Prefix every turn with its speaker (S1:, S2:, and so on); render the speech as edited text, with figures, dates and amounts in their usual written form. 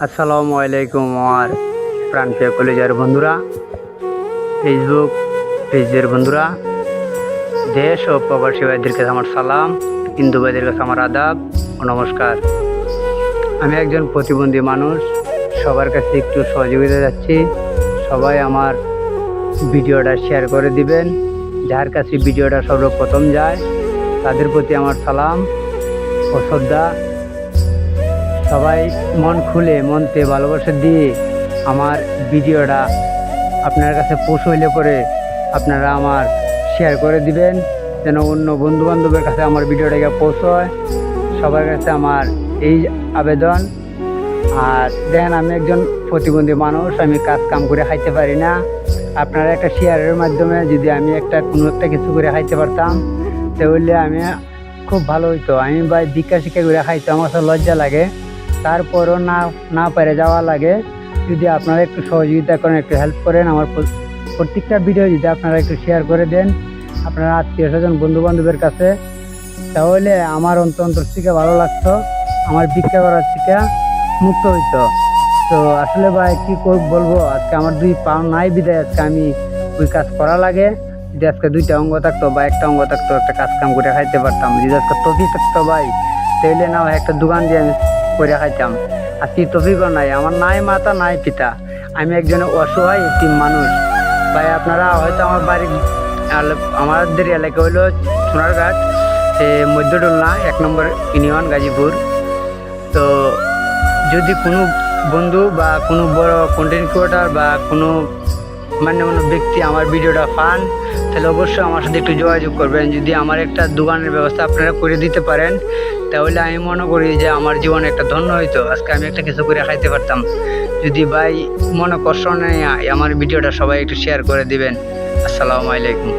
S1: আসসালামু আলাইকুম আমার প্রাণপ্রিয় কলেজের বন্ধুরা, ফেসবুক পেজের বন্ধুরা, দেশ ও প্রবাসী ভাইদের কাছে আমার সালাম, হিন্দু ভাইদের কাছে আমার আদাব ও নমস্কার। আমি একজন প্রতিবন্ধী মানুষ, সবার কাছে একটু সহযোগিতা যাচ্ছি। সবাই আমার ভিডিওটা শেয়ার করে দিবেন। যার কাছে ভিডিওটা সর্বপ্রথম যায় তাদের প্রতি আমার সালাম ও শ্রদ্ধা। সবাই মন খুলে মনতে ভালোবাসা দিয়ে আমার ভিডিওটা আপনার কাছে পৌঁছইলে পরে আপনারা আমার শেয়ার করে দিবেন, যেন অন্য বন্ধুবান্ধবের কাছে আমার ভিডিওটাকে পৌঁছয়। সবার কাছে আমার এই আবেদন। আর দেখেন, আমি একজন প্রতিবন্ধী মানুষ, আমি কাজ কাম করে খাইতে পারি না। আপনারা একটা শেয়ারের মাধ্যমে যদি আমি কোনো একটা কিছু করে খাইতে পারতাম তাহলে আমি খুব ভালো হইতো। আমি ভাই ভিক্ষা শিক্ষা করে খাইতে আমার কাছে লজ্জা লাগে, তারপরও না পেরে যাওয়া লাগে। যদি আপনারা একটু সহযোগিতা করেন, একটু হেল্প করেন, আমার প্রত্যেকটা ভিডিও যদি আপনারা একটু শেয়ার করে দেন আপনারা আত্মীয় স্বজন বন্ধু বান্ধবের কাছে, তাহলে আমার অন্তর থেকে ভালো লাগতো, আমার ভিক্ষা করার থেকে মুক্ত হইতো। তো আসলে ভাই কি বলবো, আজকে আমার 2 পা নাই বিদায় আজকে আমি ওই কাজ করা লাগে। যদি আজকে 2টা অঙ্গ থাকতো বা একটা অঙ্গ থাকতো, একটা কাজ কাম করে খাইতে পারতাম। যদি আজকে তফি থাকতো ভাই, তাইলে না একটা দোকান দিয়ে আমি করে খাইতাম। আর কি তফিকও নাই, আমার নাই মাতা নাই পিতা, আমি একজন অসহায় এতিম মানুষ। ভাই আপনারা হয়তো আমার আমাদের এলাকা হইলো সোনারঘাট, মধ্যডোলনা 1 নম্বর ইউনিয়ন, গাজীপুর। তো যদি কোনো বন্ধু বা কোনো বড় কন্টেন্ট ক্রিয়েটর বা কোনো মান্যমান্য ব্যক্তি আমার ভিডিওটা পান, তাহলে অবশ্যই আমার সাথে একটু যোগাযোগ করবেন। যদি আমার একটা দোকানের ব্যবস্থা আপনারা করে দিতে পারেন, তাহলে আমি মনে করি যে আমার জীবনে একটা ধন্য হইতো, আজকে আমি একটা কিছু করে খাইতে পারতাম। যদি ভাই মনে কষ্ট নেই, আমার ভিডিওটা সবাই একটু শেয়ার করে দিবেন। আসসালামু আলাইকুম।